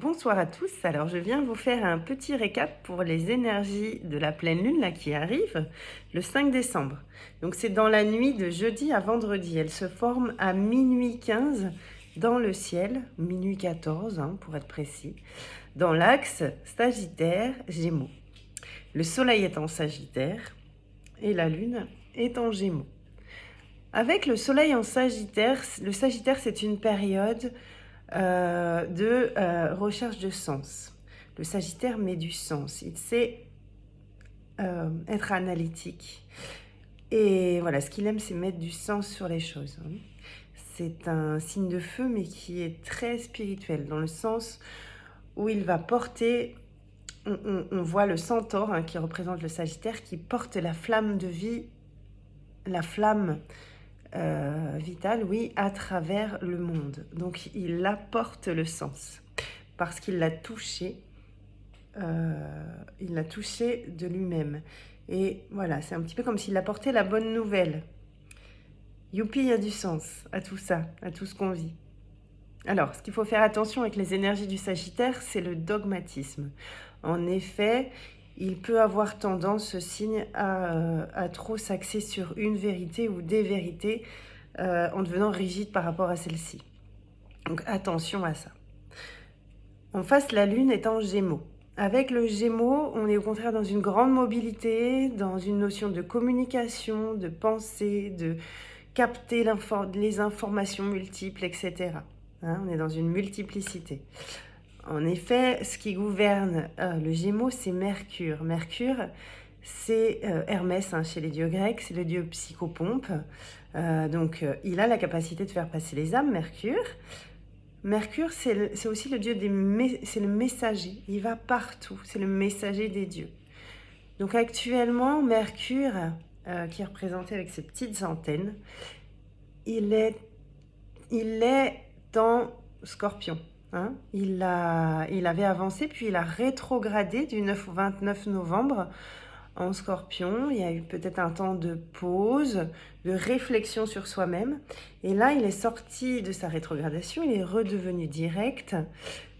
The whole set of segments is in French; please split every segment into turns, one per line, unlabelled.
Bonsoir à tous, alors je viens vous faire un petit récap pour les énergies de la pleine lune là, qui arrive le 5 décembre. Donc c'est dans la nuit de jeudi à vendredi, elle se forme à minuit 15 dans le ciel, minuit 14 pour être précis, dans l'axe Sagittaire-Gémeaux. Le soleil est en Sagittaire et la lune est en Gémeaux. Avec le soleil en Sagittaire, le Sagittaire c'est une période de recherche de sens. Le Sagittaire met du sens, il sait être analytique. Et voilà, ce qu'il aime, c'est mettre du sens sur les choses. C'est un signe de feu, mais qui est très spirituel, dans le sens où il va porter, on voit le centaure qui représente le Sagittaire, qui porte la flamme de vie, la flamme vitale, oui, à travers le monde. Donc il apporte le sens parce qu'il l'a touché, de lui-même. Et voilà, c'est un petit peu comme s'il apportait la bonne nouvelle. Youpi, il y a du sens à tout ça, à tout ce qu'on vit. Alors, ce qu'il faut faire attention avec les énergies du Sagittaire, c'est le dogmatisme. En effet, il peut avoir tendance, ce signe, à trop s'axer sur une vérité ou des vérités en devenant rigide par rapport à celle-ci. Donc attention à ça. En face, la Lune est en Gémeaux. Avec le Gémeaux, on est au contraire dans une grande mobilité, dans une notion de communication, de pensée, de capter les informations multiples, etc. On est dans une multiplicité. En effet, ce qui gouverne le Gémeaux, c'est Mercure. Mercure, c'est Hermès chez les dieux grecs, c'est le dieu psychopompe. Donc, il a la capacité de faire passer les âmes, Mercure. Mercure, c'est aussi le dieu c'est le messager. Il va partout, c'est le messager des dieux. Donc, actuellement, Mercure, qui est représenté avec ses petites antennes, il est en Scorpion. Il avait avancé, puis il a rétrogradé du 9 au 29 novembre en Scorpion. Il y a eu peut-être un temps de pause, de réflexion sur soi-même. Et là, il est sorti de sa rétrogradation, il est redevenu direct.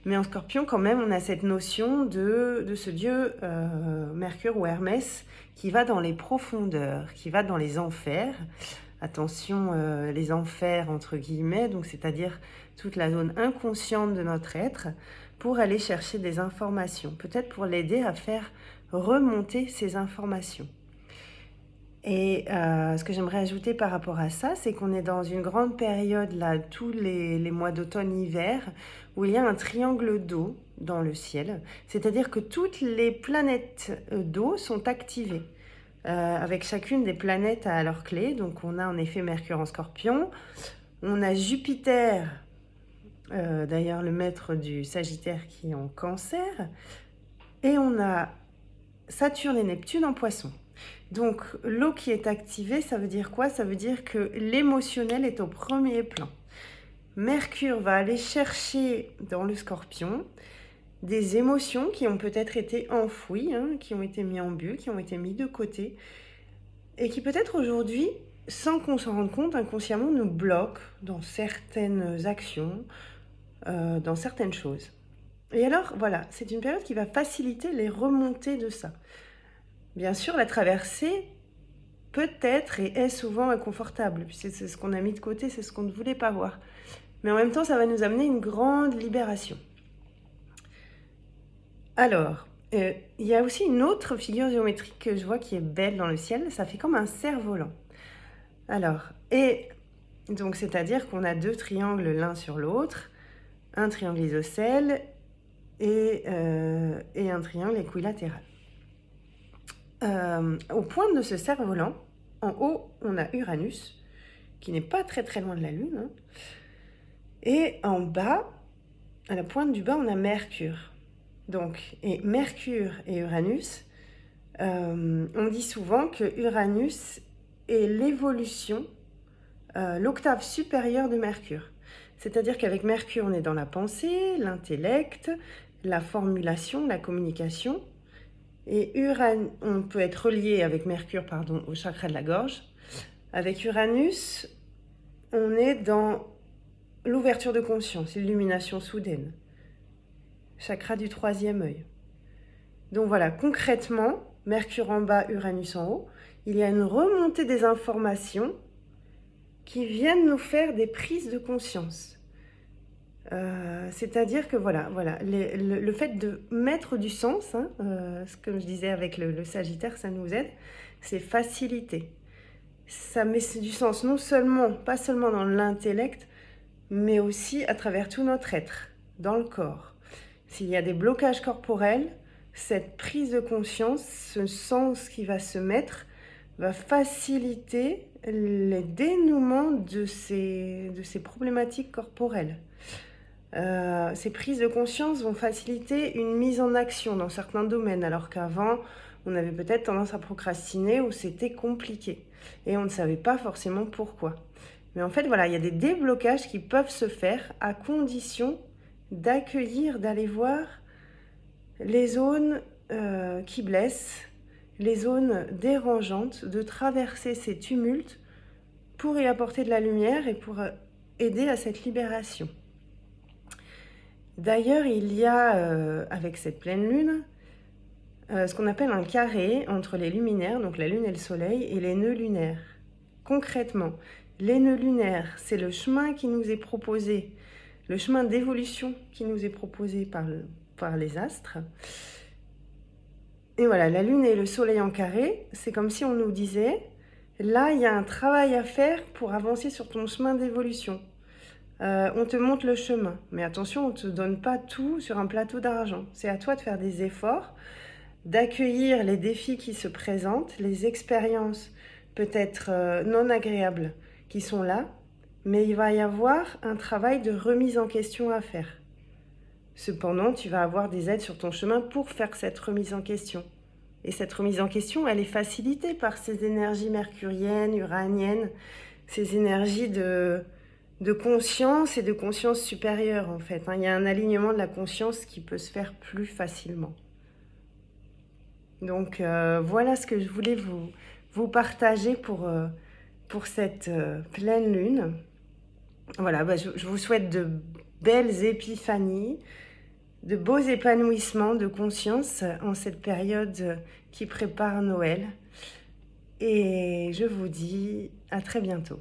Mais en Scorpion, quand même, on a cette notion de ce dieu Mercure ou Hermès qui va dans les profondeurs, qui va dans les enfers. Attention, les enfers entre guillemets, donc c'est-à-dire toute la zone inconsciente de notre être, pour aller chercher des informations, peut-être pour l'aider à faire remonter ces informations. Et ce que j'aimerais ajouter par rapport à ça, c'est qu'on est dans une grande période, là, tous les mois d'automne-hiver, où il y a un triangle d'eau dans le ciel, c'est-à-dire que toutes les planètes d'eau sont activées. Avec chacune des planètes à leur clé. Donc on a en effet Mercure en Scorpion, on a Jupiter, d'ailleurs le maître du Sagittaire qui est en Cancer, et on a Saturne et Neptune en Poisson. Donc l'eau qui est activée, ça veut dire quoi? Ça veut dire que l'émotionnel est au premier plan. Mercure va aller chercher dans le Scorpion des émotions qui ont peut-être été enfouies, qui ont été mises en bulle, qui ont été mises de côté, et qui peut-être aujourd'hui, sans qu'on s'en rende compte, inconsciemment nous bloquent dans certaines actions, dans certaines choses. Et alors, voilà, c'est une période qui va faciliter les remontées de ça. Bien sûr, la traversée peut-être et est souvent inconfortable, puisque c'est ce qu'on a mis de côté, c'est ce qu'on ne voulait pas voir. Mais en même temps, ça va nous amener une grande libération. Alors, il y a aussi une autre figure géométrique que je vois qui est belle dans le ciel, ça fait comme un cerf-volant. Alors, et donc c'est-à-dire qu'on a deux triangles l'un sur l'autre, un triangle isocèle et un triangle équilatéral. Au point de ce cerf-volant, en haut, on a Uranus, qui n'est pas très très loin de la Lune, et en bas, à la pointe du bas, on a Mercure. Donc, et Mercure et Uranus, on dit souvent que Uranus est l'évolution, l'octave supérieure de Mercure. C'est-à-dire qu'avec Mercure, on est dans la pensée, l'intellect, la formulation, la communication. Et on peut être relié avec Mercure, au chakra de la gorge. Avec Uranus, on est dans l'ouverture de conscience, l'illumination soudaine. chakra du troisième œil. Donc voilà, concrètement, Mercure en bas, Uranus en haut, il y a une remontée des informations qui viennent nous faire des prises de conscience. C'est-à-dire que voilà, le fait de mettre du sens, hein, comme je disais avec le Sagittaire, ça nous aide, c'est faciliter. Ça met du sens non seulement, pas seulement dans l'intellect, mais aussi à travers tout notre être, dans le corps. S'il y a des blocages corporels, cette prise de conscience, ce sens qui va se mettre, va faciliter le dénouement de ces problématiques corporelles. Ces prises de conscience vont faciliter une mise en action dans certains domaines, alors qu'avant, on avait peut-être tendance à procrastiner ou c'était compliqué. Et on ne savait pas forcément pourquoi. Mais en fait, voilà, il y a des déblocages qui peuvent se faire à condition d'accueillir, d'aller voir les zones qui blessent, les zones dérangeantes, de traverser ces tumultes pour y apporter de la lumière et pour aider à cette libération. D'ailleurs, il y a, avec cette pleine lune, ce qu'on appelle un carré entre les luminaires, donc la lune et le soleil, et les nœuds lunaires. Concrètement, les nœuds lunaires, c'est le chemin qui nous est proposé, le chemin d'évolution qui nous est proposé par les astres. Et voilà, la lune et le soleil en carré, c'est comme si on nous disait, là, il y a un travail à faire pour avancer sur ton chemin d'évolution. On te montre le chemin, mais attention, on ne te donne pas tout sur un plateau d'argent. C'est à toi de faire des efforts, d'accueillir les défis qui se présentent, les expériences peut-être non agréables qui sont là, mais il va y avoir un travail de remise en question à faire. Cependant, tu vas avoir des aides sur ton chemin pour faire cette remise en question. Et cette remise en question, elle est facilitée par ces énergies mercuriennes, uraniennes, ces énergies de conscience et de conscience supérieure, en fait. Il y a un alignement de la conscience qui peut se faire plus facilement. Donc, voilà ce que je voulais vous partager pour cette pleine lune. Voilà, je vous souhaite de belles épiphanies, de beaux épanouissements de conscience en cette période qui prépare Noël. Et je vous dis à très bientôt.